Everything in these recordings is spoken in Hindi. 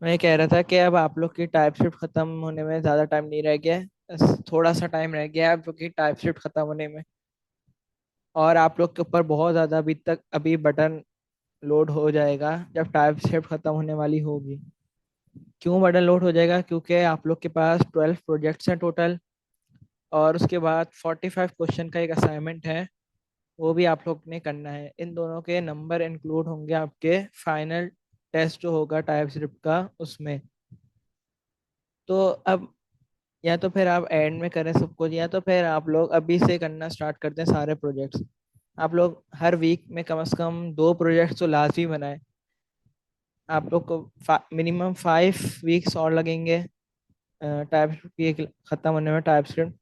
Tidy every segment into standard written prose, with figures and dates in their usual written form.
मैं कह रहा था कि अब आप लोग की टाइपस्क्रिप्ट खत्म होने में ज़्यादा टाइम नहीं रह गया है। बस थोड़ा सा टाइम रह गया है आप लोग की टाइपस्क्रिप्ट खत्म होने में। और आप लोग के ऊपर बहुत ज़्यादा अभी बटन लोड हो जाएगा जब टाइपस्क्रिप्ट खत्म होने वाली होगी। क्यों बटन लोड हो जाएगा? क्योंकि आप लोग के पास 12 प्रोजेक्ट्स हैं टोटल। और उसके बाद 45 क्वेश्चन का एक असाइनमेंट है, वो भी आप लोग ने करना है। इन दोनों के नंबर इंक्लूड होंगे आपके फाइनल टेस्ट जो होगा टाइपस्क्रिप्ट का, उसमें। तो अब या तो फिर आप एंड में करें सब कुछ, या तो फिर आप लोग अभी से करना स्टार्ट करते हैं सारे प्रोजेक्ट्स। आप लोग हर वीक में कम से कम 2 प्रोजेक्ट्स तो लाजमी बनाएं। आप लोग को मिनिमम 5 वीक्स और लगेंगे टाइपस्क्रिप्ट की ख़त्म होने में। टाइपस्क्रिप्ट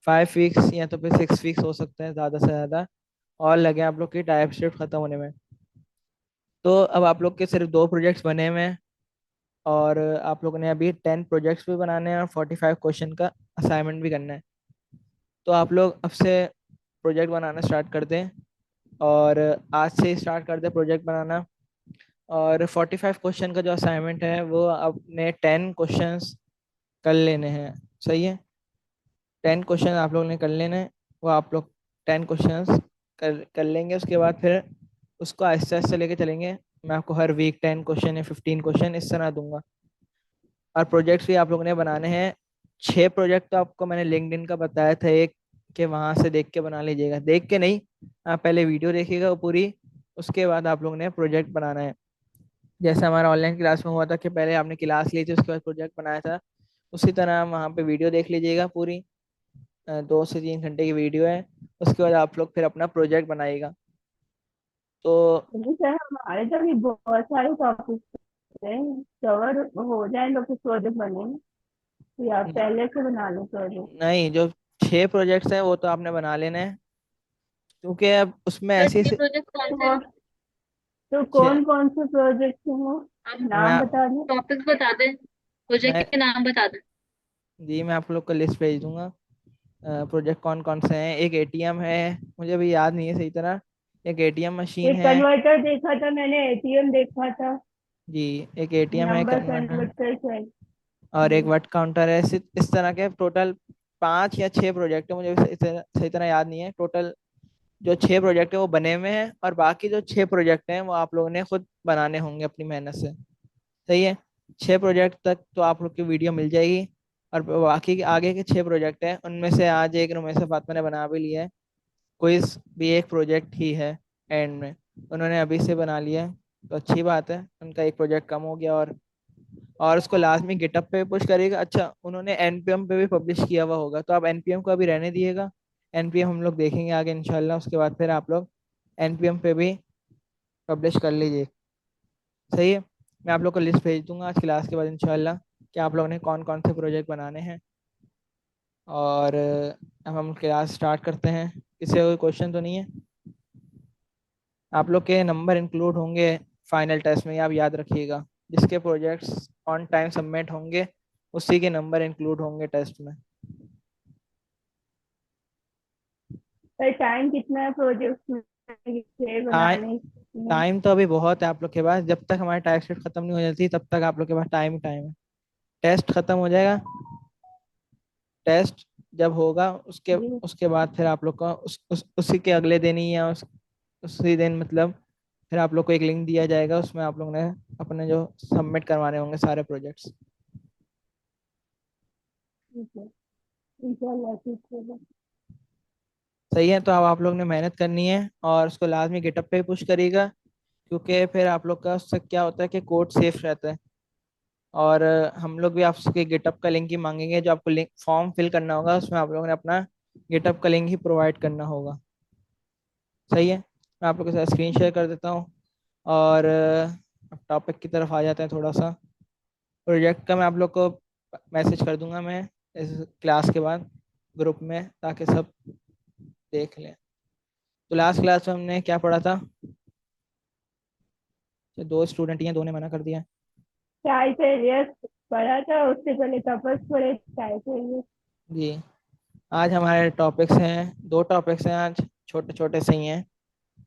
5 वीक्स या तो फिर 6 वीक्स हो सकते हैं ज़्यादा से ज़्यादा, और लगे आप लोग की टाइपस्क्रिप्ट ख़त्म होने में। तो अब आप लोग के सिर्फ 2 प्रोजेक्ट्स बने हुए हैं। और आप लोगों ने अभी 10 प्रोजेक्ट्स भी बनाने हैं और 45 क्वेश्चन का असाइनमेंट भी करना है। तो आप लोग अब से प्रोजेक्ट बनाना स्टार्ट कर दें, और आज से ही स्टार्ट कर दें प्रोजेक्ट बनाना। और 45 क्वेश्चन का जो असाइनमेंट है वो अपने 10 क्वेश्चंस कर लेने हैं। सही है? 10 क्वेश्चन आप लोग ने कर लेने हैं। वो आप लोग 10 क्वेश्चंस कर कर लेंगे। उसके बाद फिर उसको आहिस्ते आहिस्ते लेके चलेंगे। मैं आपको हर वीक 10 क्वेश्चन या 15 क्वेश्चन इस तरह दूंगा। और प्रोजेक्ट्स भी आप लोगों ने बनाने हैं। 6 प्रोजेक्ट तो आपको मैंने लिंक्डइन का बताया था, एक कि वहां से देख के बना लीजिएगा। देख के नहीं, आप पहले वीडियो देखिएगा वो पूरी, उसके बाद आप लोगों ने प्रोजेक्ट बनाना है। जैसे हमारा ऑनलाइन क्लास में हुआ था कि पहले आपने क्लास ली थी, उसके बाद प्रोजेक्ट बनाया था। उसी तरह वहाँ पे वीडियो देख लीजिएगा पूरी। 2 से 3 घंटे की वीडियो है। उसके बाद आप लोग फिर अपना प्रोजेक्ट बनाइएगा। तो क्योंकि सर हमारे तो भी बहुत सारे टॉपिक्स हैं, कवर हो जाए लोग कुछ प्रोजेक्ट बने तो या पहले से बना लो प्रोजेक्ट। नहीं, जो 6 प्रोजेक्ट्स हैं वो तो आपने बना लेने हैं, क्योंकि अब उसमें सर ऐसी ये प्रोजेक्ट कौन से छः हैं? तो छः कौन कौन से प्रोजेक्ट हैं वो? अब नाम बता दो। टॉपिक्स बता दें, प्रोजेक्ट मैं के नाम बता दें। जी, मैं आप लोग को लिस्ट भेज दूंगा। प्रोजेक्ट कौन कौन से हैं? एक एटीएम है, मुझे अभी याद नहीं है सही तरह। एक एटीएम मशीन एक है। कन्वर्टर देखा था मैंने, एटीएम देखा था। जी, एक एटीएम है, नंबर कन्वर्टर, कन्वर्टर शायद। और एक वट काउंटर है। इस तरह के टोटल 5 या 6 प्रोजेक्ट है, मुझे सही तरह याद नहीं है। टोटल जो 6 प्रोजेक्ट है वो बने हुए हैं, और बाकी जो 6 प्रोजेक्ट हैं वो आप लोगों ने खुद बनाने होंगे अपनी मेहनत से। सही है? 6 प्रोजेक्ट तक तो आप लोग की वीडियो मिल जाएगी। और बाकी के आगे के 6 प्रोजेक्ट हैं, उनमें से आज एक रुमेसा फातिमा ने बना भी लिया है। क्विज भी एक प्रोजेक्ट ही है एंड में, उन्होंने अभी से बना लिया है। तो अच्छी बात है, उनका एक प्रोजेक्ट कम हो गया। और उसको लाजमी गिटअप पे पुश करेगा। अच्छा, उन्होंने एनपीएम पे भी पब्लिश किया हुआ होगा, तो आप एनपीएम को अभी रहने दिएगा। एनपीएम हम लोग देखेंगे आगे इंशाल्लाह। उसके बाद फिर आप लोग एनपीएम पे भी पब्लिश कर लीजिए। सही है? मैं आप लोग को लिस्ट भेज दूंगा आज क्लास के बाद इंशाल्लाह, कि आप लोगों ने कौन कौन से प्रोजेक्ट बनाने हैं। और अब हम क्लास स्टार्ट करते हैं। किसी का कोई क्वेश्चन तो नहीं है? आप लोग के नंबर इंक्लूड होंगे फाइनल टेस्ट में, ये आप याद रखिएगा। जिसके प्रोजेक्ट्स ऑन टाइम सबमिट होंगे उसी के नंबर इंक्लूड होंगे टेस्ट में। पर टाइम कितना है प्रोजेक्ट में टाइम बनाने में? टाइम तो अभी बहुत है आप लोग के पास। जब तक हमारी टाइप शीट खत्म नहीं हो जाती तब तक आप लोग के पास टाइम ही टाइम है। टेस्ट खत्म हो जाएगा, टेस्ट जब होगा उसके जी। उसके बाद फिर आप लोग का उसी के अगले दिन ही, या उसी दिन मतलब, फिर आप लोग को एक लिंक दिया जाएगा। उसमें आप लोग ने अपने जो सबमिट करवाने होंगे सारे प्रोजेक्ट्स। ठीक है, इंशाल्लाह ठीक है। सही है? तो अब आप लोग ने मेहनत करनी है और उसको लाजमी गिटअप पे पुश करिएगा, क्योंकि फिर आप लोग का उससे क्या होता है कि कोड सेफ रहता है। और हम लोग भी आपसे गिटअप का लिंक ही मांगेंगे। जो आपको लिंक फॉर्म फिल करना होगा उसमें आप लोगों ने अपना गिटअप का लिंक ही प्रोवाइड करना होगा। सही है? मैं आप लोगों के साथ स्क्रीन शेयर कर देता हूँ। और अब टॉपिक की तरफ आ जाते हैं थोड़ा सा। प्रोजेक्ट का मैं आप लोग को मैसेज कर दूंगा मैं इस क्लास के बाद ग्रुप में, ताकि सब देख लें। तो लास्ट क्लास में हमने क्या पढ़ा था? तो 2 स्टूडेंट ही हैं, 2 ने मना कर दिया। चाय चाहिए पढ़ा था, उससे पहले तपस पड़े चाय चाहिए। जी, आज हमारे टॉपिक्स हैं, 2 टॉपिक्स हैं आज, छोटे छोटे से ही हैं।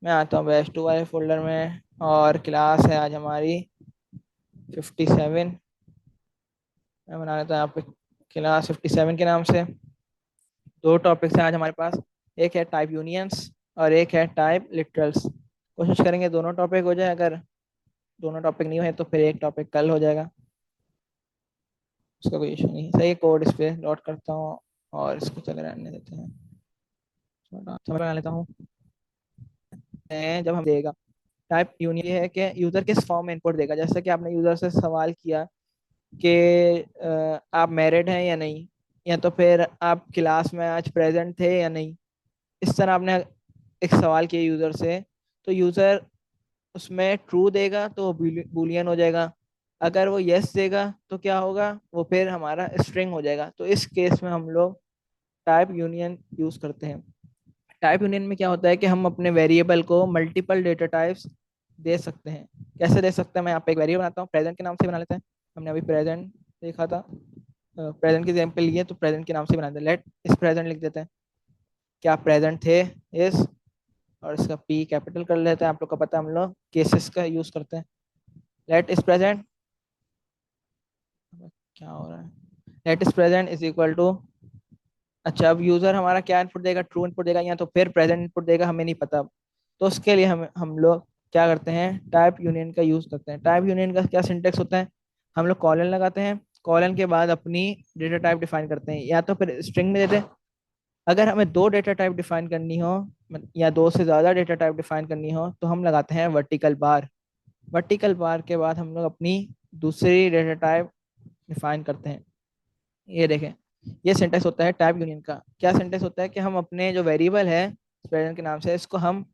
मैं आता हूँ बैच 2 वाले फोल्डर में, और क्लास है आज हमारी 57। मैं बना लेता हूँ यहाँ पे क्लास 57 के नाम से। दो टॉपिक्स हैं आज हमारे पास, एक है टाइप यूनियंस और एक है टाइप लिटरल्स। कोशिश करेंगे दोनों टॉपिक हो जाए, अगर दोनों टॉपिक नहीं हुए तो फिर एक टॉपिक कल हो जाएगा, उसका कोई इशू नहीं। सही, कोड इस पे लॉड करता हूँ और इसको चले रहने देते हैं। थोड़ा समझ बना लेता हूँ। जब हम देगा टाइप यूनियन ये है कि यूजर किस फॉर्म में इनपुट देगा। जैसे कि आपने यूजर से सवाल किया कि आप मैरिड हैं या नहीं, या तो फिर आप क्लास में आज प्रेजेंट थे या नहीं। इस तरह आपने एक सवाल किया यूजर से, तो यूजर उसमें ट्रू देगा तो बूलियन हो जाएगा। अगर वो यस देगा तो क्या होगा, वो फिर हमारा स्ट्रिंग हो जाएगा। तो इस केस में हम लोग टाइप यूनियन यूज करते हैं। टाइप यूनियन में क्या होता है कि हम अपने वेरिएबल को मल्टीपल डेटा टाइप्स दे सकते हैं। कैसे दे सकते हैं, मैं यहाँ पे एक वेरिएबल बनाता हूँ, प्रेजेंट के नाम से बना लेते हैं। हमने अभी प्रेजेंट देखा था, प्रेजेंट की एग्जाम्पल लिए तो प्रेजेंट के नाम से बना देते हैं। लेट इस प्रेजेंट लिख देते हैं, क्या आप प्रेजेंट थे इस, और इसका पी कैपिटल कर लेते हैं। आप लोग को पता है हम लोग केसेस का यूज करते हैं। लेट इस प्रेजेंट, क्या हो रहा है, लेट इस प्रेजेंट इज इक्वल टू, अच्छा अब यूजर हमारा क्या इनपुट देगा, ट्रू इनपुट देगा या तो फिर प्रेजेंट इनपुट देगा, हमें नहीं पता। तो उसके लिए हम लोग क्या करते हैं, टाइप यूनियन का यूज करते हैं। टाइप यूनियन का क्या सिंटेक्स होता है, हम लोग कॉलन लगाते हैं, कॉलन के बाद अपनी डेटा टाइप डिफाइन करते हैं, या तो फिर स्ट्रिंग में देते हैं। अगर हमें दो डेटा टाइप डिफाइन करनी हो या दो से ज्यादा डेटा टाइप डिफाइन करनी हो तो हम लगाते हैं वर्टिकल बार। वर्टिकल बार के बाद हम लोग अपनी दूसरी डेटा टाइप डिफाइन करते हैं। ये देखें, ये सिंटेक्स होता है टाइप यूनियन का। क्या सिंटेक्स होता है कि हम अपने जो वेरिएबल है स्प्रेडर के नाम से, इसको हम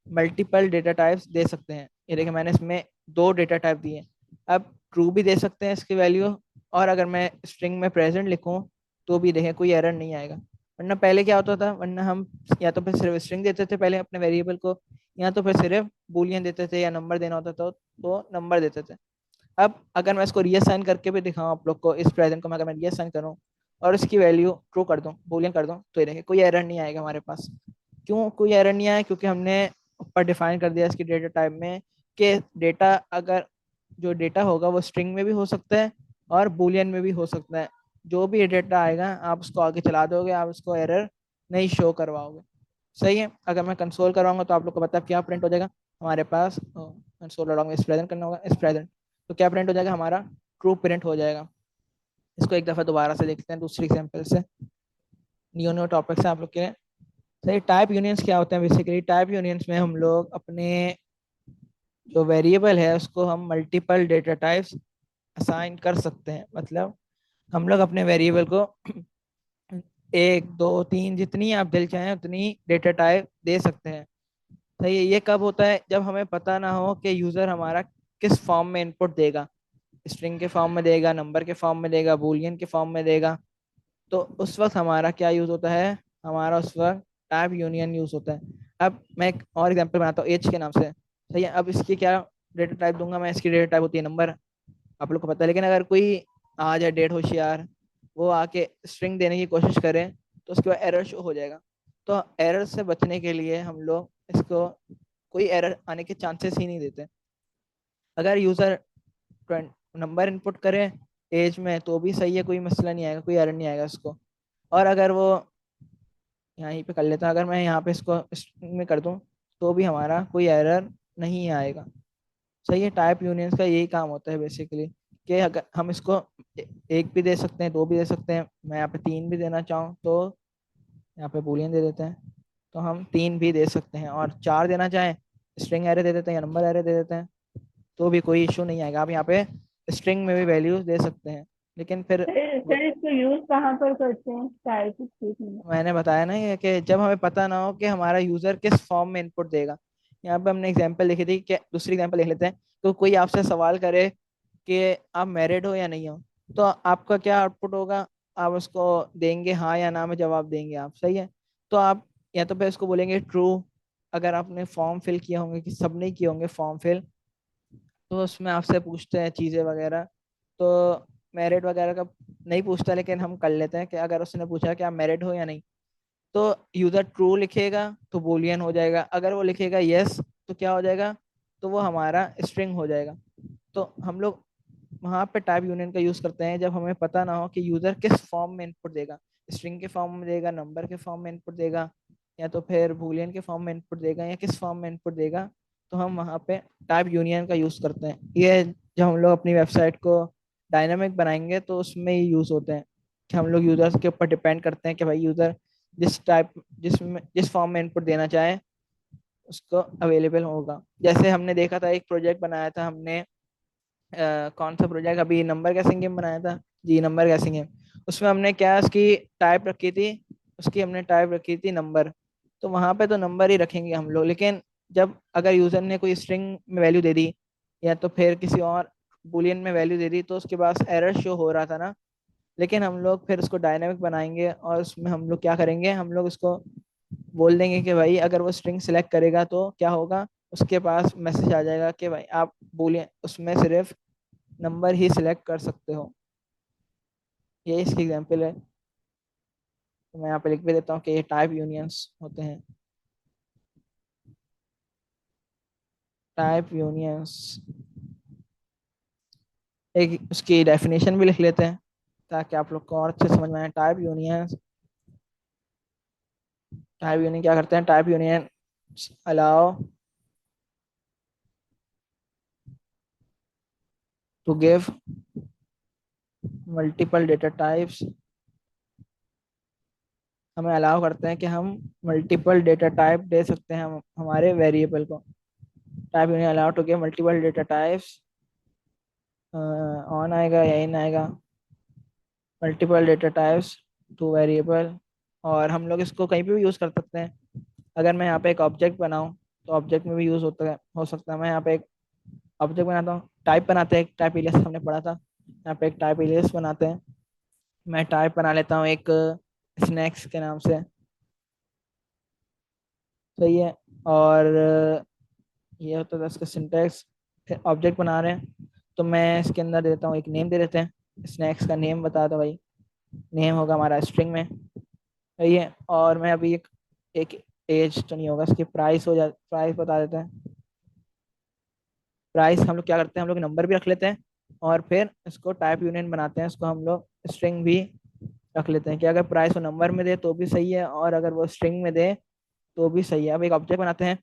मल्टीपल डेटा टाइप्स दे सकते हैं। ये देखें, मैंने इसमें दो डेटा टाइप दिए। अब ट्रू भी दे सकते हैं इसकी वैल्यू, और अगर मैं स्ट्रिंग में प्रेजेंट लिखूं तो भी देखें कोई एरर नहीं आएगा। वरना पहले क्या होता था, वरना हम या तो फिर सिर्फ स्ट्रिंग देते थे पहले अपने वेरिएबल को, या तो फिर सिर्फ बूलियन देते थे, या नंबर देना होता था तो नंबर देते थे। अब अगर मैं इसको रीअसाइन करके भी दिखाऊं आप लोग को, इस प्रेजेंट को मैं अगर मैं रीअसाइन करूं और इसकी वैल्यू ट्रू कर दूं, बूलियन कर दूं, तो ये देखिए कोई एरर नहीं आएगा हमारे पास। क्यों कोई एरर नहीं आया, क्योंकि हमने ऊपर डिफाइन कर दिया इसकी डेटा टाइप में कि डेटा, अगर जो डेटा होगा वो स्ट्रिंग में भी हो सकता है और बूलियन में भी हो सकता है। जो भी डेटा आएगा आप उसको आगे चला दोगे, आप उसको एरर नहीं शो करवाओगे। सही है। अगर मैं कंसोल करवाऊंगा तो आप लोग को पता है क्या प्रिंट हो जाएगा हमारे पास, कंसोल लॉग में इस प्रेजेंट करना होगा, इस प्रेजेंट, तो क्या प्रिंट हो जाएगा हमारा, ट्रू प्रिंट हो जाएगा। इसको एक दफा दोबारा से देखते हैं दूसरी एग्जांपल से, न्यू न्यू टॉपिक्स हैं आप लोग के लिए। सही, टाइप यूनियंस क्या होते हैं बेसिकली, टाइप यूनियंस में हम लोग अपने जो वेरिएबल है उसको हम मल्टीपल डेटा टाइप्स असाइन कर सकते हैं। मतलब हम लोग अपने वेरिएबल को एक दो तीन जितनी आप दिल चाहें उतनी डेटा टाइप दे सकते हैं। सही है। ये कब होता है, जब हमें पता ना हो कि यूजर हमारा किस फॉर्म में इनपुट देगा, स्ट्रिंग के फॉर्म में देगा, नंबर के फॉर्म में देगा, बूलियन के फॉर्म में देगा। तो उस वक्त हमारा क्या यूज होता है, हमारा उस वक्त टाइप यूनियन यूज होता है। अब मैं एक और एग्जांपल बनाता हूँ एज के नाम से। सही है। अब इसकी क्या डेटा टाइप दूंगा मैं, इसकी डेटा टाइप होती है नंबर, आप लोग को पता है। लेकिन अगर कोई आ जाए डेट होशियार, वो आके स्ट्रिंग देने की कोशिश करे तो उसके बाद एरर शो हो जाएगा। तो एरर से बचने के लिए हम लोग इसको कोई एरर आने के चांसेस ही नहीं देते। अगर यूजर नंबर इनपुट करे एज में तो भी सही है, कोई मसला नहीं आएगा, कोई एरर नहीं आएगा उसको। और अगर वो यहीं पे कर लेता है, अगर मैं यहाँ पे इसको string में कर दूं तो भी हमारा कोई एरर नहीं आएगा। सही है। टाइप यूनियंस का यही काम होता है बेसिकली, कि अगर हम इसको एक भी दे सकते हैं, दो भी दे सकते हैं, मैं यहाँ पे तीन भी देना चाहूँ तो यहाँ पे बूलियन दे देते हैं, तो हम तीन भी दे सकते हैं। और चार देना चाहें, स्ट्रिंग एरे दे देते हैं या नंबर एरे दे देते हैं, तो भी कोई इशू नहीं आएगा। आप यहाँ पे स्ट्रिंग में भी वैल्यूज दे सकते हैं। लेकिन फिर फिर इसको यूज कहाँ पर करते हैं, टाइप ठीक नहीं। मैंने बताया ना ये कि जब हमें पता ना हो कि हमारा यूजर किस फॉर्म में इनपुट देगा। यहाँ पे हमने एग्जांपल लिखी थी कि दूसरी एग्जांपल लिख लेते हैं। तो कोई आपसे सवाल करे कि आप मैरिड हो या नहीं हो, तो आपका क्या आउटपुट होगा, आप उसको देंगे हाँ या ना में जवाब देंगे आप। सही है। तो आप या तो फिर इसको बोलेंगे ट्रू। अगर आपने फॉर्म फिल किया होंगे, कि सबने किए होंगे फॉर्म फिल, तो उसमें आपसे पूछते हैं चीज़ें वगैरह। तो मैरिड वगैरह का नहीं पूछता, लेकिन हम कर लेते हैं कि अगर उसने पूछा कि आप मैरिड हो या नहीं, तो यूजर ट्रू लिखेगा तो बूलियन हो जाएगा। अगर वो लिखेगा यस तो क्या हो जाएगा, तो वो हमारा स्ट्रिंग हो जाएगा। तो हम लोग वहां पे टाइप यूनियन का यूज करते हैं जब हमें पता ना हो कि यूजर किस फॉर्म में इनपुट देगा, स्ट्रिंग के फॉर्म में देगा, नंबर के फॉर्म में इनपुट देगा, या तो फिर बूलियन के फॉर्म में इनपुट देगा, या किस फॉर्म में इनपुट देगा। तो हम वहाँ पे टाइप यूनियन का यूज करते हैं। ये जब हम लोग अपनी वेबसाइट को डायनामिक बनाएंगे तो उसमें ये यूज होते हैं कि हम लोग यूजर्स के ऊपर डिपेंड करते हैं कि भाई यूजर जिस फॉर्म में इनपुट देना चाहे उसको अवेलेबल होगा। जैसे हमने देखा था, एक प्रोजेक्ट बनाया था हमने, कौन सा प्रोजेक्ट, अभी नंबर गैसिंग गेम बनाया था। जी, नंबर गैसिंग गेम। उसमें हमने क्या उसकी टाइप रखी थी, उसकी हमने टाइप रखी थी नंबर। तो वहां पे तो नंबर ही रखेंगे हम लोग, लेकिन जब अगर यूजर ने कोई स्ट्रिंग में वैल्यू दे दी या तो फिर किसी और बुलियन में वैल्यू दे दी तो उसके पास एरर शो हो रहा था ना। लेकिन हम लोग फिर उसको डायनामिक बनाएंगे और उसमें हम लोग क्या करेंगे, हम लोग उसको बोल देंगे कि भाई अगर वो स्ट्रिंग सिलेक्ट करेगा तो क्या होगा, उसके पास मैसेज आ जाएगा कि भाई आप बोलिए उसमें सिर्फ नंबर ही सिलेक्ट कर सकते हो। ये इसकी एग्जांपल है। तो मैं यहाँ पे लिख भी देता हूँ कि ये टाइप यूनियंस होते हैं। टाइप यूनियंस, एक उसकी डेफिनेशन भी लिख लेते हैं ताकि आप लोग को और अच्छे समझ में आए। टाइप यूनियन क्या करते हैं, type union allow to give multiple data types. हमें अलाउ करते हैं कि हम मल्टीपल डेटा टाइप दे सकते हैं हम हमारे वेरिएबल को। Type union allow to give multiple data types, on आएगा या इन आएगा, multiple data types to variable. और हम लोग इसको कहीं पे भी यूज़ कर सकते हैं। अगर मैं यहाँ पे एक ऑब्जेक्ट बनाऊँ तो ऑब्जेक्ट में भी यूज़ होता है, हो सकता है। मैं यहाँ पे एक ऑब्जेक्ट बनाता हूँ, टाइप बनाते हैं, एक टाइप एलियास हमने पढ़ा था, यहाँ पे एक टाइप एलियास बनाते हैं। मैं टाइप बना लेता हूँ एक स्नैक्स के नाम से। सही है। और ये होता था इसका सिंटैक्स। फिर ऑब्जेक्ट बना रहे हैं तो मैं इसके अंदर दे देता हूँ, एक नेम दे देते हैं, स्नैक्स का नेम बता दो भाई। नेम होगा हमारा स्ट्रिंग में। सही है। और मैं अभी एक एज तो नहीं होगा, इसकी प्राइस बता देते हैं। प्राइस हम लोग क्या करते हैं, हम लोग नंबर भी रख लेते हैं और फिर इसको टाइप यूनियन बनाते हैं, इसको हम लोग स्ट्रिंग भी रख लेते हैं कि अगर प्राइस वो नंबर में दे तो भी सही है और अगर वो स्ट्रिंग में दे तो भी सही है। अब एक ऑब्जेक्ट बनाते हैं,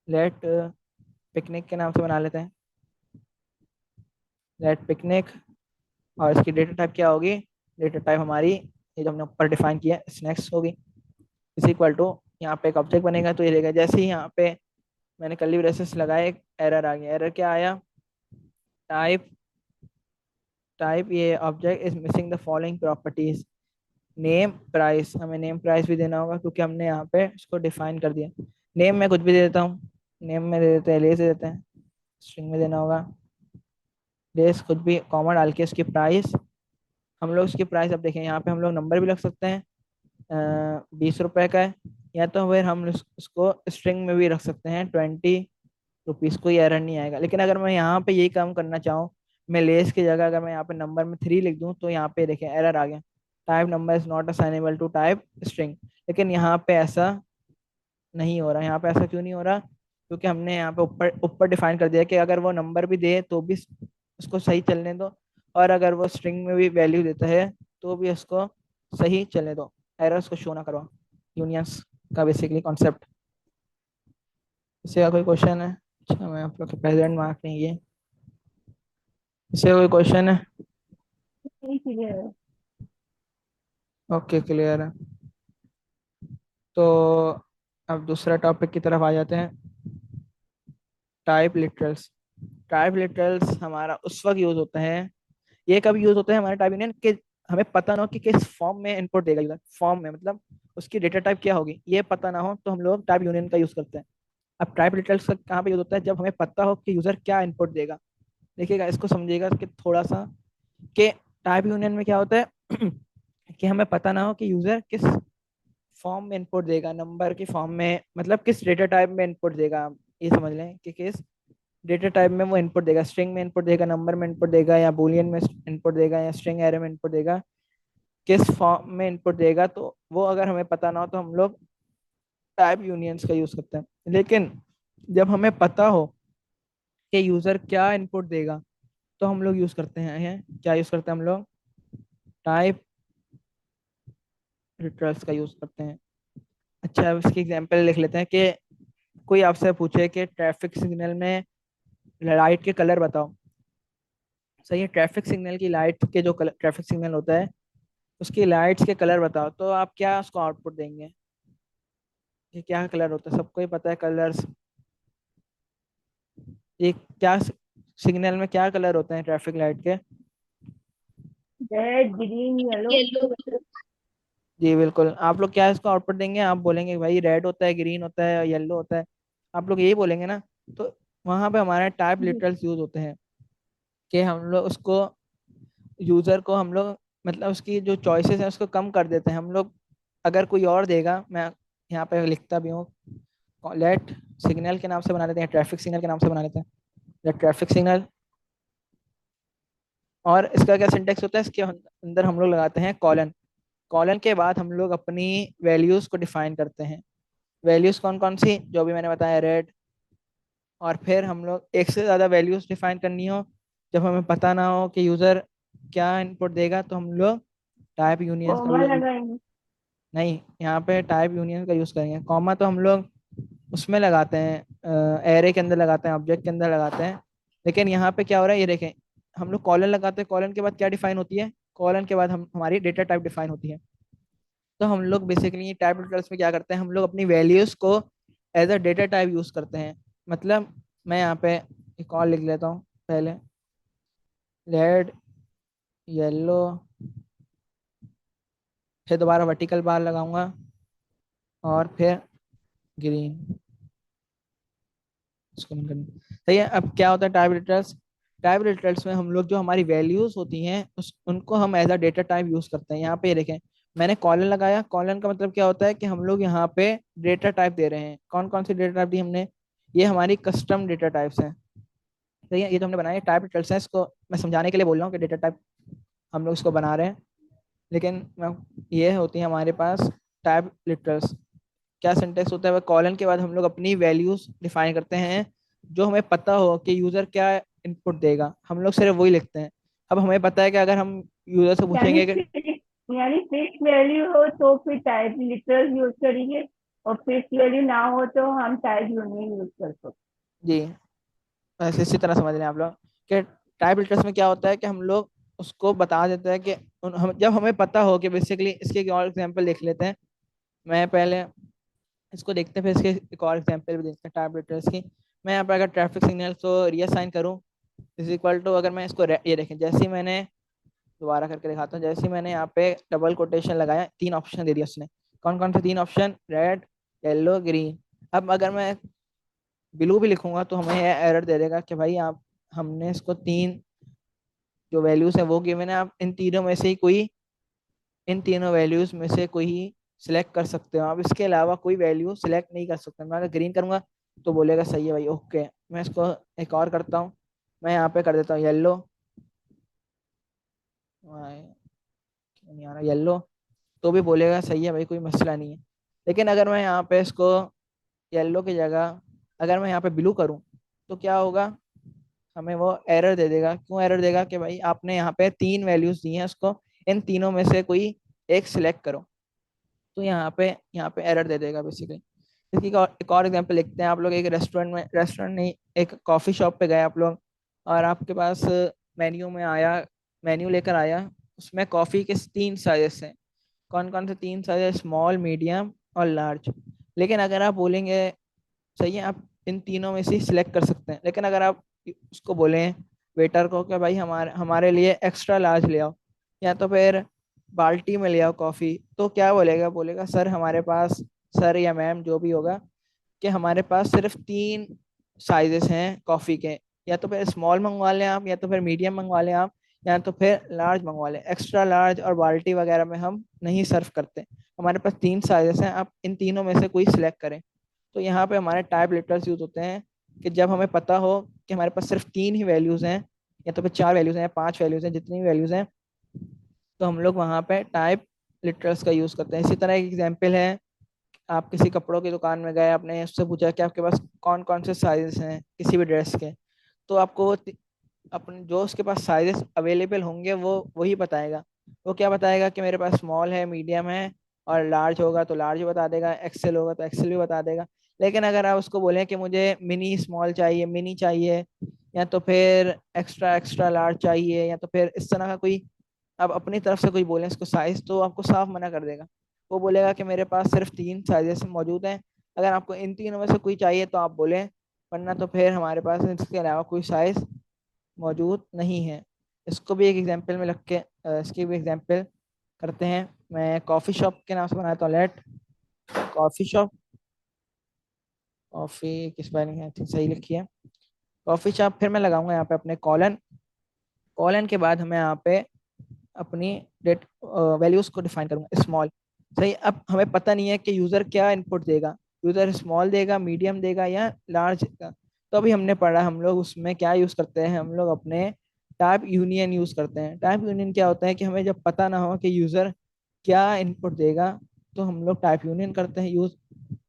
लेट पिकनिक के नाम से बना लेते हैं, लेट पिकनिक। और इसकी डेटा टाइप क्या होगी, डेटा टाइप हमारी ये जो हमने ऊपर डिफाइन किया स्नैक्स होगी। इज इक्वल टू, यहाँ पे एक ऑब्जेक्ट बनेगा तो ये रहेगा, जैसे ही यहाँ पे मैंने कर्ली ब्रेसेस लगाए एक एरर आ गया। एरर क्या आया, टाइप टाइप ये object is missing the following properties, name price. हमें नेम प्राइस भी देना होगा क्योंकि हमने यहाँ पे इसको डिफाइन कर दिया। नेम में कुछ भी दे देता हूँ, नेम में दे देते हैं लेस दे देते हैं, स्ट्रिंग में देना होगा लेस, कुछ भी कॉमा डाल के उसकी प्राइस। हम लोग इसकी प्राइस अब देखें, यहाँ पे हम लोग नंबर भी रख सकते हैं, 20 रुपए का है, या तो फिर हम उसको स्ट्रिंग में भी रख सकते हैं 20 रुपीज़। कोई एरर नहीं आएगा। लेकिन अगर मैं यहाँ पे यही काम करना चाहूँ, मैं लेस की जगह अगर मैं यहाँ पे नंबर में 3 लिख दूँ तो यहाँ पे देखें एरर आ गया, type number is not assignable to type string. लेकिन यहाँ पे ऐसा नहीं हो रहा। यहाँ पे ऐसा क्यों नहीं हो रहा, क्योंकि हमने यहाँ पे ऊपर ऊपर डिफाइन कर दिया कि अगर वो नंबर भी दे तो भी उसको सही चलने दो, और अगर वो स्ट्रिंग में भी वैल्यू देता है तो भी उसको सही चलने दो, एरर्स को शो ना करवा। यूनियंस का बेसिकली कॉन्सेप्ट। इससे का कोई क्वेश्चन है? अच्छा, मैं आप लोग के प्रेजेंट मार्क नहीं है। इससे कोई क्वेश्चन है? ठीक है। ओके, क्लियर है। तो अब दूसरा टॉपिक की तरफ आ जाते हैं, टाइप लिटरल्स। टाइप लिटरल्स हमारा उस वक्त यूज होता है, ये कब यूज होता है हमारे टाइप यूनियन के, हमें पता ना हो कि किस फॉर्म में इनपुट देगा यूजर, फॉर्म में मतलब उसकी डेटा टाइप क्या होगी ये पता ना हो तो हम लोग टाइप यूनियन का यूज करते हैं। अब टाइप लिटरल्स का कहाँ पे यूज होता है, जब हमें पता हो कि यूजर क्या इनपुट देगा। देखिएगा, इसको समझिएगा कि थोड़ा सा, कि टाइप यूनियन में क्या होता है कि हमें पता ना हो कि यूजर किस फॉर्म में इनपुट देगा, नंबर की फॉर्म में, मतलब किस डेटा टाइप में इनपुट देगा। आप ये समझ लें कि किस डेटा टाइप में वो इनपुट देगा, स्ट्रिंग में इनपुट देगा, नंबर में इनपुट देगा, या बूलियन में इनपुट देगा, या स्ट्रिंग एरे में इनपुट देगा, किस फॉर्म में इनपुट देगा। तो वो अगर हमें पता ना हो तो हम लोग टाइप यूनियंस का यूज करते हैं। लेकिन जब हमें पता हो कि यूजर क्या इनपुट देगा, तो हम लोग यूज करते हैं क्या यूज करते हैं हम लोग? टाइप लिटरल्स का यूज करते हैं। अच्छा, अब इसकी एग्जांपल लिख लेते हैं कि कोई आपसे पूछे कि ट्रैफिक सिग्नल में लाइट के कलर बताओ। सही है, ट्रैफिक सिग्नल की लाइट के जो कलर, ट्रैफिक सिग्नल होता है उसकी लाइट्स के कलर बताओ, तो आप क्या उसको आउटपुट देंगे? ये क्या कलर होता है, सबको ही पता है कलर्स। ये क्या सिग्नल में क्या कलर होते हैं ट्रैफिक लाइट के? Red, green, yellow. येलो। जी बिल्कुल, आप लोग क्या इसको आउटपुट देंगे? आप बोलेंगे भाई रेड होता है, ग्रीन होता है, येलो होता है, आप लोग यही बोलेंगे ना। तो वहां पे हमारे टाइप लिटरल्स यूज होते हैं कि हम लोग उसको, यूजर को हम लोग, मतलब उसकी जो चॉइसेस हैं उसको कम कर देते हैं हम लोग। अगर कोई और देगा, मैं यहाँ पे लिखता भी हूँ, लेट सिग्नल के नाम से बना लेते हैं, ट्रैफिक सिग्नल के नाम से बना लेते हैं, लेट ट्रैफिक सिग्नल। और इसका क्या सिंटेक्स होता है, इसके अंदर हम लोग लगाते हैं कॉलन। कॉलन के बाद हम लोग अपनी वैल्यूज को डिफाइन करते हैं। वैल्यूज कौन कौन सी, जो भी मैंने बताया, रेड। और फिर हम लोग एक से ज़्यादा वैल्यूज डिफाइन करनी हो, जब हमें पता ना हो कि यूज़र क्या इनपुट देगा, तो हम लोग टाइप यूनियंस का कॉमा यूज। लगाएंगे। नहीं, यहाँ पे टाइप यूनियन का यूज़ करेंगे। कॉमा तो हम लोग उसमें लगाते हैं, एरे के अंदर लगाते हैं, ऑब्जेक्ट के अंदर लगाते हैं। लेकिन यहाँ पे क्या हो रहा है, ये देखें, हम लोग कॉलन लगाते हैं, कॉलन के बाद क्या डिफाइन होती है? कॉलन के बाद हम हमारी डेटा टाइप डिफाइन होती है। तो हम लोग बेसिकली टाइप लिटरल्स में क्या करते हैं, हम लोग अपनी वैल्यूज को as a data type use करते हैं। मतलब मैं यहाँ पे एक और लिख लेता हूँ पहले, रेड, येलो, फिर दोबारा वर्टिकल बार लगाऊंगा, और फिर ग्रीन। इसको बंद करना। सही है। अब क्या होता है टाइप लिटरल्स? टाइप लिटरल्स में हम लोग जो हमारी वैल्यूज होती हैं उस उनको हम as a data type use करते हैं। यहाँ पे ये देखें, मैंने कॉलन लगाया। कॉलन का मतलब क्या होता है कि हम लोग यहाँ पे डेटा टाइप दे रहे हैं। कौन कौन सी डेटा टाइप दी हमने? ये हमारी कस्टम डेटा टाइप्स हैं। सही है, ये तो हमने बनाए टाइप लिटरल्स हैं। इसको मैं समझाने के लिए बोल रहा हूँ कि डेटा टाइप हम लोग इसको बना रहे हैं। लेकिन ये होती है हमारे पास टाइप लिटरल्स। क्या सिंटेक्स होता है, वह कॉलन के बाद हम लोग अपनी वैल्यूज डिफाइन करते हैं, जो हमें पता हो कि यूजर क्या इनपुट देगा, हम लोग सिर्फ वही लिखते हैं। अब हमें पता है कि अगर हम यूजर से यानी पूछेंगे कि, यानी फिक्स वैल्यू हो तो फिर टाइप लिटरल यूज करेंगे, और फिक्स वैल्यू ना हो तो हम टाइप यूनियन यूज कर सकते जी, ऐसे इसी तरह समझ लें आप लोग कि टाइप लिटरल्स में क्या होता है कि हम लोग उसको बता देते हैं कि जब हमें पता हो कि बेसिकली, इसके एक और एग्जांपल लिख लेते हैं। मैं पहले इसको देखते हैं, फिर इसके एक और एग्जांपल भी देखते हैं टाइप लिटरल्स की। मैं यहाँ पर अगर ट्रैफिक सिग्नल को रीअसाइन करूँ, इज इक्वल टू, अगर मैं इसको ये देखें, जैसे ही मैंने, दोबारा करके दिखाता हूँ, जैसे ही मैंने यहाँ पे डबल कोटेशन लगाया, तीन ऑप्शन दे दिया उसने। कौन कौन से तीन ऑप्शन? Red, yellow, green. अब अगर मैं ब्लू भी लिखूंगा तो हमें यह एरर दे देगा कि भाई आप, हमने इसको तीन जो वैल्यूज है वो गिवन है, आप इन तीनों में से ही कोई, इन तीनों वैल्यूज में से कोई ही सिलेक्ट कर सकते हो, आप इसके अलावा कोई वैल्यू सिलेक्ट नहीं कर सकते। मैं अगर ग्रीन करूंगा तो बोलेगा सही है भाई, ओके। मैं इसको एक और करता हूँ, मैं यहाँ पे कर देता हूँ येलो, क्यों नहीं आ रहा येलो, तो भी बोलेगा सही है भाई, कोई मसला नहीं है। लेकिन अगर मैं यहाँ पे इसको येलो की जगह अगर मैं यहाँ पे ब्लू करूँ, तो क्या होगा? हमें वो एरर दे देगा। क्यों एरर देगा? कि भाई आपने यहाँ पे तीन वैल्यूज दी हैं उसको, इन तीनों में से कोई एक सिलेक्ट करो। तो यहाँ पे एरर दे देगा बेसिकली। इसकी एक और एग्जांपल लिखते हैं। आप लोग एक रेस्टोरेंट नहीं, एक कॉफ़ी शॉप पे गए आप लोग, और आपके पास मेन्यू में आया, मेन्यू लेकर आया, उसमें कॉफ़ी के तीन साइजेस हैं। कौन कौन से तीन साइज? स्मॉल, मीडियम और लार्ज। लेकिन अगर आप बोलेंगे, सही है, आप इन तीनों में से सिलेक्ट कर सकते हैं, लेकिन अगर आप उसको बोलें, वेटर को, कि भाई हमारे हमारे लिए एक्स्ट्रा लार्ज ले आओ, या तो फिर बाल्टी में ले आओ कॉफ़ी, तो क्या बोलेगा? बोलेगा सर हमारे पास, सर या मैम जो भी होगा, कि हमारे पास सिर्फ तीन साइजेस हैं कॉफ़ी के, या तो फिर स्मॉल मंगवा लें आप, या तो फिर मीडियम मंगवा लें आप, या तो फिर लार्ज मंगवा लें। एक्स्ट्रा लार्ज और बाल्टी वगैरह में हम नहीं सर्व करते। हमारे पास तीन साइजेस हैं, आप इन तीनों में से कोई सिलेक्ट करें। तो यहाँ पे हमारे टाइप लिटरल्स यूज होते हैं कि जब हमें पता हो कि हमारे पास सिर्फ तीन ही वैल्यूज हैं, या तो फिर चार वैल्यूज हैं, पांच वैल्यूज हैं, जितनी वैल्यूज हैं, तो हम लोग वहाँ पे टाइप लिटरल्स का यूज करते हैं। इसी तरह एक एग्जांपल है, आप किसी कपड़ों की दुकान में गए, आपने उससे पूछा कि आपके पास कौन कौन से साइजेस हैं किसी भी ड्रेस के, तो आपको वो अपने जो उसके पास साइजेस अवेलेबल होंगे वो वही बताएगा। वो क्या बताएगा कि मेरे पास स्मॉल है, मीडियम है, और लार्ज होगा तो लार्ज बता देगा, एक्सेल होगा तो एक्सेल भी बता देगा। लेकिन अगर आप उसको बोलें कि मुझे मिनी स्मॉल चाहिए, मिनी चाहिए, या तो फिर एक्स्ट्रा एक्स्ट्रा लार्ज चाहिए, या तो फिर इस तरह का कोई आप अपनी तरफ से कोई बोले इसको साइज, तो आपको साफ मना कर देगा। वो बोलेगा कि मेरे पास सिर्फ 3 साइजेस मौजूद हैं, अगर आपको इन तीनों में से कोई चाहिए तो आप बोलें, वरना तो फिर हमारे पास इसके अलावा कोई साइज मौजूद नहीं है। इसको भी एक एग्जांपल में रख के इसकी भी एग्जांपल करते हैं। मैं कॉफ़ी शॉप के नाम से बनाता हूँ, लेट कॉफ़ी शॉप, कॉफ़ी किस स्पेलिंग है, ठीक सही लिखी है, कॉफ़ी शॉप। फिर मैं लगाऊंगा यहाँ पे अपने कॉलन, कॉलन के बाद हमें यहाँ पे अपनी डेट वैल्यूज को डिफाइन करूंगा, स्मॉल। सही, अब हमें पता नहीं है कि यूजर क्या इनपुट देगा, यूजर स्मॉल देगा, मीडियम देगा या लार्ज देगा। तो अभी हमने पढ़ा, हम लोग उसमें क्या यूज करते हैं, हम लोग अपने टाइप यूनियन यूज करते हैं। टाइप यूनियन क्या होता है कि हमें जब पता ना हो कि यूजर क्या इनपुट देगा, तो हम लोग टाइप यूनियन करते हैं यूज।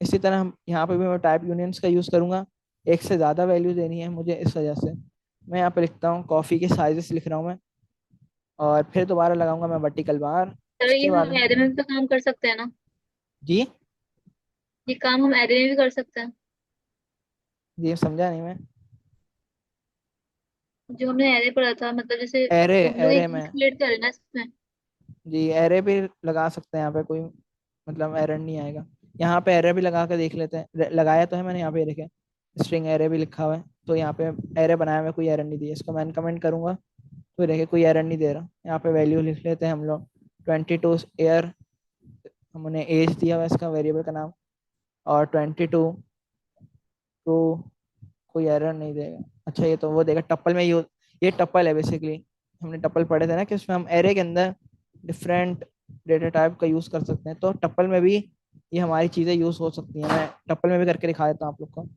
इसी तरह हम यहाँ पे भी मैं टाइप यूनियंस का यूज करूंगा। एक से ज्यादा वैल्यू देनी है मुझे, इस वजह से मैं यहाँ पे लिखता हूँ कॉफी के साइजेस लिख रहा हूँ मैं। और फिर दोबारा लगाऊंगा मैं वर्टिकल बार। सर ये उसके बाद हम एरे में भी तो काम कर सकते हैं ना? जी, ये काम हम एरे में भी कर सकते हैं। ये समझा नहीं मैं। जो हमने एरे पढ़ा था, मतलब जैसे एरे, हम लोग एरे एक में, लिस्ट क्रिएट करें ना इसमें। जी एरे भी लगा सकते हैं यहाँ पे, कोई मतलब एरर नहीं आएगा। यहाँ पे एरे भी लगा के देख लेते हैं, लगाया तो है मैंने यहाँ पे, देखे स्ट्रिंग एरे भी लिखा हुआ है, तो यहाँ पे एरे बनाया हुआ, कोई एरर नहीं दिया। इसको मैं कमेंट करूंगा तो देखे कोई एरर नहीं दे रहा। यहाँ पे वैल्यू लिख लेते हैं हम लोग, 22 ईयर, हमने एज दिया हुआ है इसका वेरिएबल का नाम, और 22 कोई एरर नहीं देगा। अच्छा, ये तो वो देगा टप्पल में यूज, ये टप्पल है बेसिकली। हमने टप्पल पढ़े थे ना कि उसमें हम एरे के अंदर डिफरेंट डेटा टाइप का यूज कर सकते हैं, तो टप्पल में भी ये हमारी चीजें यूज हो सकती हैं। मैं टप्पल में भी करके दिखा देता हूँ आप लोग को।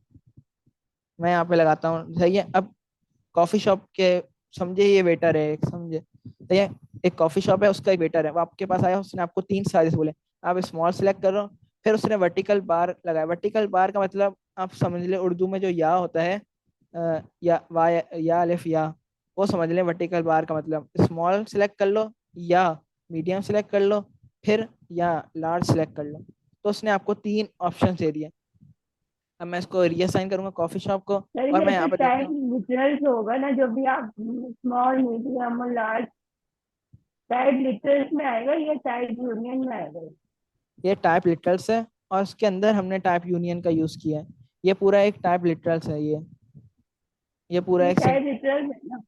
मैं यहाँ पे लगाता हूँ, सही है। अब कॉफी शॉप के, समझे ये वेटर है एक, समझे, सही है। एक कॉफी शॉप है, उसका एक वेटर है, वो आपके पास आया, उसने आपको 3 साइज बोले, आप स्मॉल सेलेक्ट करो। फिर उसने वर्टिकल बार लगाया। वर्टिकल बार का मतलब आप समझ ले, उर्दू में जो या होता है, या वाय, या अलिफ या, वो समझ लें वर्टिकल बार का मतलब। स्मॉल सेलेक्ट कर लो, या मीडियम सेलेक्ट कर लो, फिर या लार्ज सेलेक्ट कर लो। तो उसने आपको 3 ऑप्शन दे दिए। अब मैं इसको रीअसाइन करूंगा कॉफी शॉप को, सर और ये मैं तो यहाँ पे देता टाइप हूँ। लिटरल्स होगा ना, जो भी आप स्मॉल मीडियम और लार्ज, टाइप लिटरल्स में आएगा या टाइप यूनियन में आएगा? ये टाइप लिटरल्स है, और उसके अंदर हमने टाइप यूनियन का यूज किया है। ये पूरा एक टाइप लिटरल्स है ये पूरा ये एक टाइप लिटरल्स है ना?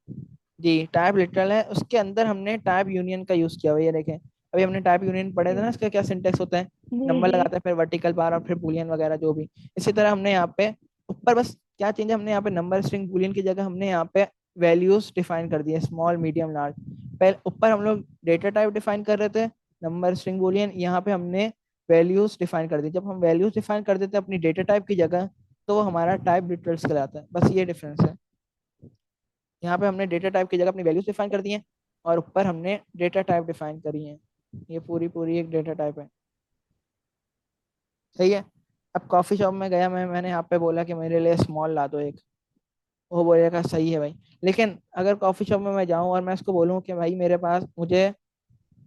जी टाइप लिटरल है, उसके अंदर हमने टाइप यूनियन का यूज किया हुआ है। ये देखें, अभी हमने टाइप यूनियन पढ़े थे ना, जी इसका क्या सिंटेक्स होता है, जी नंबर जी। लगाते हैं, फिर वर्टिकल बार, और फिर बूलियन वगैरह जो भी। इसी तरह हमने यहाँ पे ऊपर बस क्या चेंज है, हमने यहाँ पे नंबर स्ट्रिंग बूलियन की जगह हमने यहाँ पे वैल्यूज डिफाइन कर दिए, स्मॉल मीडियम लार्ज। पहले ऊपर हम लोग डेटा टाइप डिफाइन कर रहे थे, नंबर स्ट्रिंग बूलियन, यहाँ पे हमने वैल्यूज डिफाइन कर दी। जब हम वैल्यूज डिफाइन कर देते हैं अपनी डेटा टाइप की जगह, तो वो हमारा टाइप लिटरल्स कहलाता है। बस ये डिफरेंस है। यहाँ पे हमने डेटा टाइप की जगह अपनी वैल्यूज डिफाइन कर दी हैं, और ऊपर हमने डेटा टाइप डिफाइन करी है। ये पूरी पूरी एक डेटा टाइप है, सही है। अब कॉफी शॉप में गया मैंने यहाँ पे बोला कि मेरे लिए स्मॉल ला दो एक, वो बोलेगा सही है भाई। लेकिन अगर कॉफी शॉप में मैं जाऊँ और मैं उसको बोलूँ कि भाई मेरे पास, मुझे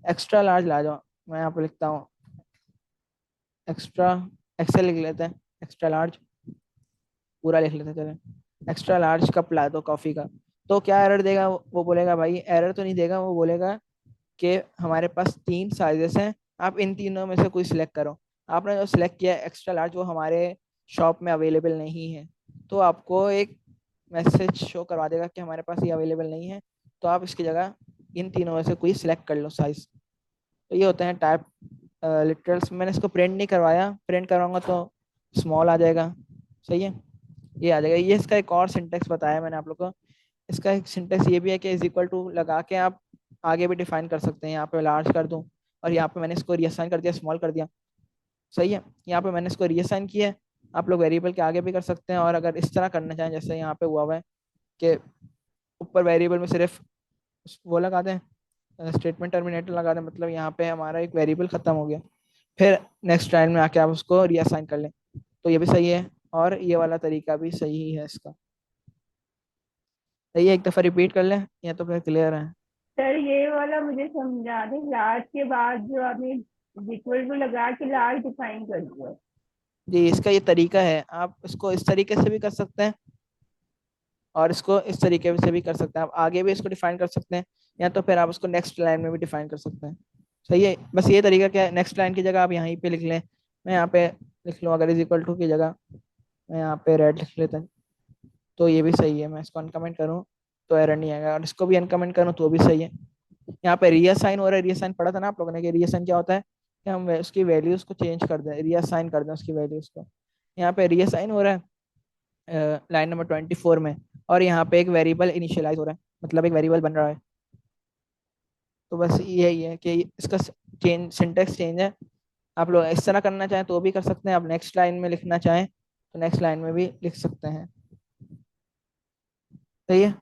एक्स्ट्रा लार्ज ला जाओ, मैं यहाँ पे लिखता हूँ एक्स्ट्रा, एक्सेल लिख लेते हैं, एक्स्ट्रा लार्ज, पूरा लिख लेते हैं चले, एक्स्ट्रा लार्ज कप ला दो कॉफी का। तो क्या एरर देगा, वो बोलेगा भाई, एरर तो नहीं देगा, वो बोलेगा कि हमारे पास 3 साइजेस हैं, आप इन तीनों में से कोई सिलेक्ट करो। आपने जो सिलेक्ट किया एक्स्ट्रा लार्ज, वो हमारे शॉप में अवेलेबल नहीं है। तो आपको एक मैसेज शो करवा देगा कि हमारे पास ये अवेलेबल नहीं है, तो आप इसकी जगह इन तीनों में से कोई सिलेक्ट कर लो साइज। तो ये होते हैं टाइप लिटरल्स। मैंने इसको प्रिंट नहीं करवाया, प्रिंट करवाऊंगा तो स्मॉल आ जाएगा, सही है, ये आ जाएगा। ये इसका एक और सिंटेक्स बताया मैंने आप लोग को। इसका एक सिंटेक्स ये भी है कि इज इक्वल टू लगा के आप आगे भी डिफाइन कर सकते हैं। यहाँ पे लार्ज कर दूं, और यहाँ पे मैंने इसको रीअसाइन कर दिया, स्मॉल कर दिया, सही है। यहाँ पे मैंने इसको रीअसाइन किया है। आप लोग वेरिएबल के आगे भी कर सकते हैं, और अगर इस तरह करना चाहें जैसे यहाँ पे हुआ हुआ है कि ऊपर वेरिएबल में सिर्फ वो लगा दें, स्टेटमेंट टर्मिनेटर लगा दें, मतलब यहाँ पे हमारा एक वेरिएबल खत्म हो गया, फिर नेक्स्ट लाइन में आके आप उसको रीअसाइन कर लें, तो ये भी सही है। और ये वाला तरीका भी सही है इसका। सही है, एक दफा रिपीट कर लें या तो फिर क्लियर है? सर ये वाला मुझे समझा दें, लार्ज के बाद जो आपने इक्वल टू लगा के लार्ज डिफाइन कर दिया। जी, इसका ये तरीका है, आप इसको इस तरीके से भी कर सकते हैं और इसको इस तरीके से भी कर सकते हैं। आप आगे भी इसको डिफाइन कर सकते हैं या तो फिर आप उसको नेक्स्ट लाइन में भी डिफाइन कर सकते हैं। सही है, बस ये तरीका क्या है, नेक्स्ट लाइन की जगह आप यहीं पे लिख लें। मैं यहाँ पे लिख लूँ, अगर इज इक्वल टू की जगह मैं यहाँ पे रेड लिख लेता हूँ, तो ये भी सही है। मैं इसको अनकमेंट करूँ तो एरर नहीं आएगा, और इसको भी अनकमेंट करूँ तो भी सही है। यहाँ पे रीअसाइन हो रहा है, रीअसाइन पढ़ा था ना आप लोगों ने कि रीअसाइन क्या होता है, कि हम उसकी वैल्यूज को चेंज कर दें, रीअसाइन कर दें उसकी वैल्यूज को। यहाँ पे रीअसाइन हो रहा है लाइन नंबर 24 में, और यहाँ पे एक वेरिएबल इनिशियलाइज हो रहा है, मतलब एक वेरिएबल बन रहा है। तो बस यही है कि इसका चेंज, सिंटेक्स चेंज है। आप लोग इस तरह करना चाहें तो भी कर सकते हैं, आप नेक्स्ट लाइन में लिखना चाहें तो नेक्स्ट लाइन में भी लिख सकते हैं। सही है,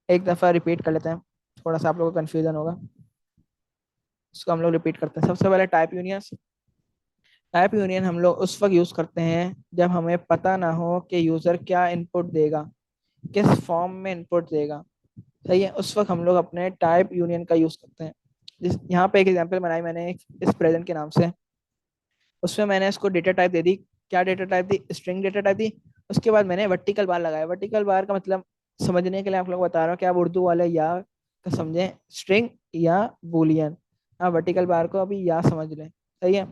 एक दफ़ा रिपीट कर लेते हैं, थोड़ा सा आप लोगों को कन्फ्यूजन होगा। इसको हम लोग रिपीट करते हैं। सबसे पहले टाइप यूनियंस। टाइप यूनियन हम लोग उस वक्त यूज़ करते हैं जब हमें पता ना हो कि यूज़र क्या इनपुट देगा, किस फॉर्म में इनपुट देगा। सही है, उस वक्त हम लोग अपने टाइप यूनियन का यूज़ करते हैं। जिस यहाँ पे एक एग्जांपल बनाई मैंने इस प्रेजेंट के नाम से, उसमें मैंने इसको डेटा टाइप दे दी। क्या डेटा टाइप दी? स्ट्रिंग डेटा टाइप दी। उसके बाद मैंने वर्टिकल बार लगाया। वर्टिकल बार का मतलब समझने के लिए आप लोग बता रहा हूँ कि आप उर्दू वाले या का समझें, स्ट्रिंग या बूलियन। आप वर्टिकल बार को अभी या समझ लें। सही है,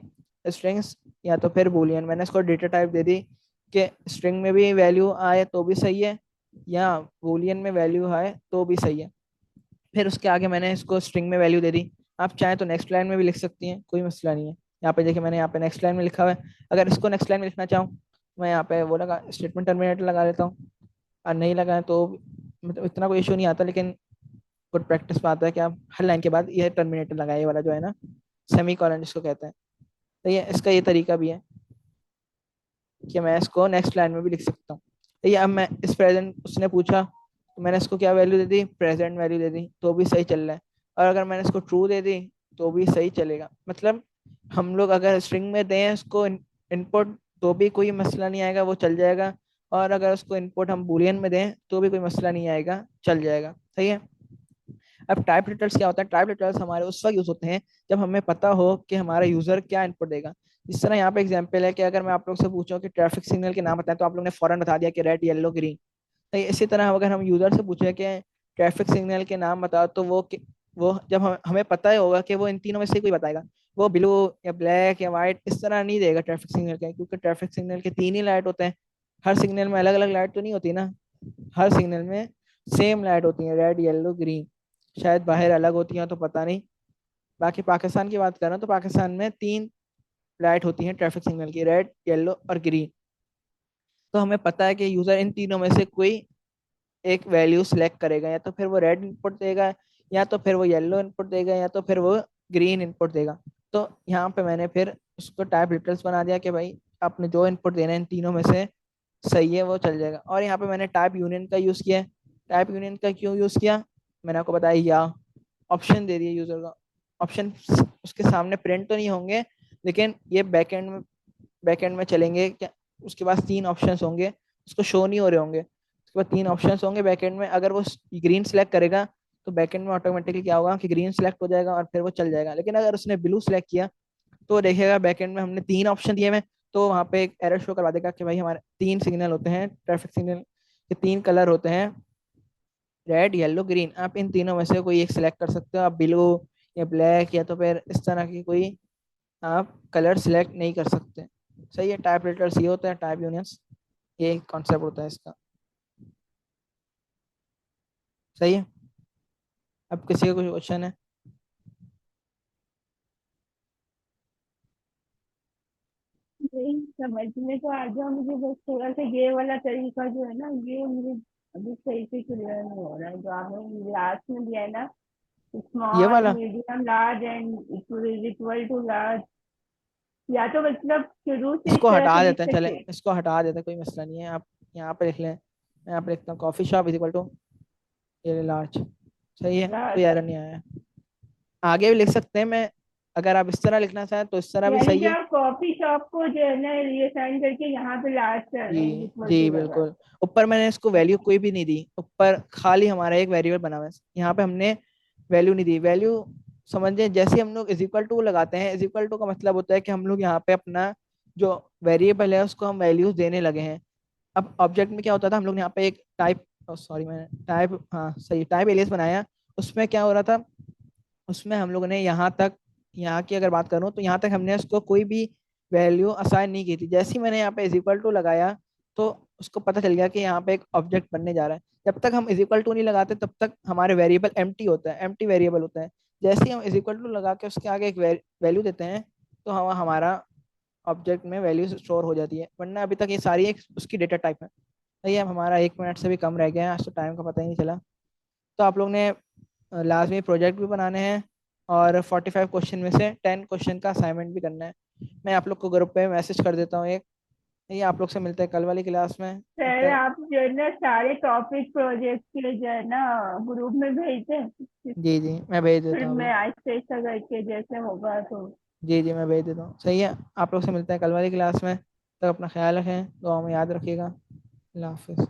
स्ट्रिंग्स या तो फिर बूलियन। मैंने इसको डेटा टाइप दे दी कि स्ट्रिंग में भी वैल्यू आए तो भी सही है, या बूलियन में वैल्यू आए तो भी सही है। फिर उसके आगे मैंने इसको स्ट्रिंग में वैल्यू दे दी। आप चाहें तो नेक्स्ट लाइन में भी लिख सकती हैं, कोई मसला नहीं है। यहाँ पे देखिए, मैंने यहाँ पे नेक्स्ट लाइन में लिखा हुआ है। अगर इसको नेक्स्ट लाइन में लिखना चाहूँ, मैं यहाँ पे वो लगा स्टेटमेंट टर्मिनेटर लगा लेता हूँ। और नहीं लगाए तो मतलब इतना कोई इशू नहीं आता, लेकिन गुड प्रैक्टिस में आता है कि आप हर लाइन के बाद ये टर्मिनेटर लगाए, ये वाला जो है ना, सेमी कॉलन जिसको कहते हैं। तो ये इसका ये तरीका भी है कि मैं इसको नेक्स्ट लाइन में भी लिख सकता हूँ। तो ये अब मैं इस प्रेजेंट उसने पूछा तो मैंने इसको क्या वैल्यू दे दी? प्रेजेंट वैल्यू दे दी, तो भी सही चल रहा है। और अगर मैंने इसको ट्रू दे दी तो भी सही चलेगा। मतलब हम लोग अगर स्ट्रिंग में दें इसको इनपुट तो भी कोई मसला नहीं आएगा, वो चल जाएगा। और अगर उसको इनपुट हम बूलियन में दें तो भी कोई मसला नहीं आएगा, चल जाएगा। सही है। अब टाइप रिटर्न्स क्या होता है? टाइप रिटर्न्स हमारे उस वक्त यूज होते हैं जब हमें पता हो कि हमारा यूजर क्या इनपुट देगा। जिस तरह यहाँ पे एग्जांपल है कि अगर मैं आप लोग से पूछूं कि ट्रैफिक सिग्नल के नाम बताएं, तो आप लोगों ने फौरन बता दिया कि रेड, येलो, ग्रीन। तो इसी तरह अगर हम यूजर से पूछे कि ट्रैफिक सिग्नल के नाम बताओ, तो वो जब हमें पता ही होगा कि वो इन तीनों में से कोई बताएगा। वो ब्लू या ब्लैक या व्हाइट इस तरह नहीं देगा ट्रैफिक सिग्नल के, क्योंकि ट्रैफिक सिग्नल के तीन ही लाइट होते हैं। हर सिग्नल में अलग अलग लाइट तो नहीं होती ना, हर सिग्नल में सेम लाइट होती है, रेड, येलो, ग्रीन। शायद बाहर अलग होती हैं तो पता नहीं। बाकी पाकिस्तान की बात करें तो पाकिस्तान में तीन लाइट होती हैं ट्रैफिक सिग्नल की, रेड, येलो और ग्रीन। तो हमें पता है कि यूजर इन तीनों में से कोई एक वैल्यू सिलेक्ट करेगा, या तो फिर वो रेड इनपुट देगा, या तो फिर वो येलो इनपुट देगा, या तो फिर वो ग्रीन इनपुट देगा। तो यहाँ पे मैंने फिर उसको टाइप रिटर्न्स बना दिया कि भाई आपने जो इनपुट देना है इन तीनों में से सही है, वो चल जाएगा। और यहाँ पे मैंने टाइप यूनियन का यूज़ किया है। टाइप यूनियन का क्यों यूज़ किया? मैंने आपको बताया, या ऑप्शन दे दिया यूजर का। ऑप्शन उसके सामने प्रिंट तो नहीं होंगे, लेकिन ये बैकएंड में चलेंगे क्या, उसके पास तीन ऑप्शंस होंगे, उसको शो नहीं हो रहे होंगे। उसके बाद तीन ऑप्शंस होंगे बैकएंड में, अगर वो ग्रीन सेलेक्ट करेगा तो बैकएंड में ऑटोमेटिकली क्या होगा कि ग्रीन सेलेक्ट हो जाएगा और फिर वो चल जाएगा। लेकिन अगर उसने ब्लू सेलेक्ट किया तो देखेगा बैकएंड में हमने तीन ऑप्शन दिए हुए, तो वहाँ पे एक एरर शो करवा देगा कि भाई हमारे तीन सिग्नल होते हैं, ट्रैफिक सिग्नल के तीन कलर होते हैं, रेड, येलो, ग्रीन। आप इन तीनों में से कोई एक सिलेक्ट कर सकते हो। आप ब्लू या ब्लैक या तो फिर इस तरह की कोई आप कलर सिलेक्ट नहीं कर सकते। सही है, टाइप रेटर्स ये होता है, टाइप यूनियंस ये कॉन्सेप्ट होता है इसका। सही है, अब किसी का कुछ क्वेश्चन है? नहीं, समझ में तो आ गया मुझे, बस थोड़ा सा ये वाला तरीका जो है ना, ये मुझे अभी सही से क्लियर नहीं हो रहा है, जो आपने लास्ट में दिया है ना, ये स्मॉल वाला medium large and equal to large, या तो मतलब शुरू से इस इसको तरह से हटा लिख देते हैं, चले सके। इसको हटा देते हैं, कोई मसला नहीं है। आप यहाँ पे लिख लें, मैं यहाँ पे लिखता हूँ coffee shop is equal to ये लार्ज। सही है, कोई लार्ज। एरर नहीं आया है। आगे भी लिख सकते हैं, मैं अगर आप इस तरह लिखना चाहें तो इस तरह भी यानी सही कि है। आप कॉफी शॉप को जो है ना रिअसाइन करके यहाँ पे लास्ट कर रहे हैं जी इक्वल जी टू लगा बिल्कुल। ऊपर मैंने इसको वैल्यू कोई भी नहीं दी, ऊपर खाली हमारा एक वेरिएबल बना हुआ है, यहाँ पे हमने वैल्यू नहीं दी। वैल्यू समझिए जैसे हम लोग इज इक्वल टू लगाते हैं, इज इक्वल टू का मतलब होता है कि हम लोग यहाँ पे अपना जो वेरिएबल है उसको हम वैल्यूज देने लगे हैं। अब ऑब्जेक्ट में क्या होता था, हम लोग ने यहाँ पे एक टाइप, सॉरी मैंने टाइप, हाँ सही, टाइप एलियास बनाया। उसमें क्या हो रहा था, उसमें हम लोगों ने यहाँ तक, यहाँ की अगर बात करूँ तो यहाँ तक हमने उसको कोई भी वैल्यू असाइन नहीं की थी। जैसे ही मैंने यहाँ पे इज इक्वल टू लगाया तो उसको पता चल गया कि यहाँ पे एक ऑब्जेक्ट बनने जा रहा है। जब तक हम इज इक्वल टू नहीं लगाते तब तक हमारे वेरिएबल एम्प्टी होता है, एम्प्टी वेरिएबल होता है। जैसे ही हम इज इक्वल टू लगा के उसके आगे एक वैल्यू देते हैं तो हम हमारा ऑब्जेक्ट में वैल्यू स्टोर हो जाती है। वरना अभी तक ये सारी एक उसकी डेटा टाइप है। सही है, अब हमारा 1 मिनट से भी कम रह गया है, आज तो टाइम का पता ही नहीं चला। तो आप लोग ने लास्ट में प्रोजेक्ट भी बनाने हैं और 45 क्वेश्चन में से 10 क्वेश्चन का असाइनमेंट भी करना है। मैं आप लोग को ग्रुप पे मैसेज कर देता हूँ एक। ये आप लोग से मिलते हैं कल वाली क्लास में, तब सर तक। आप जो है ना सारे टॉपिक प्रोजेक्ट के जो है ना ग्रुप में भेज दें, जी जी मैं भेज फिर देता हूँ मैं अभी। आहिस्ता आहिस्ता करके जैसे होगा तो। जी जी मैं भेज देता हूँ, सही है। आप लोग से मिलते हैं कल वाली क्लास में, तब अपना ख्याल रखें, दुआ में याद रखिएगा। अल्लाह हाफिज़।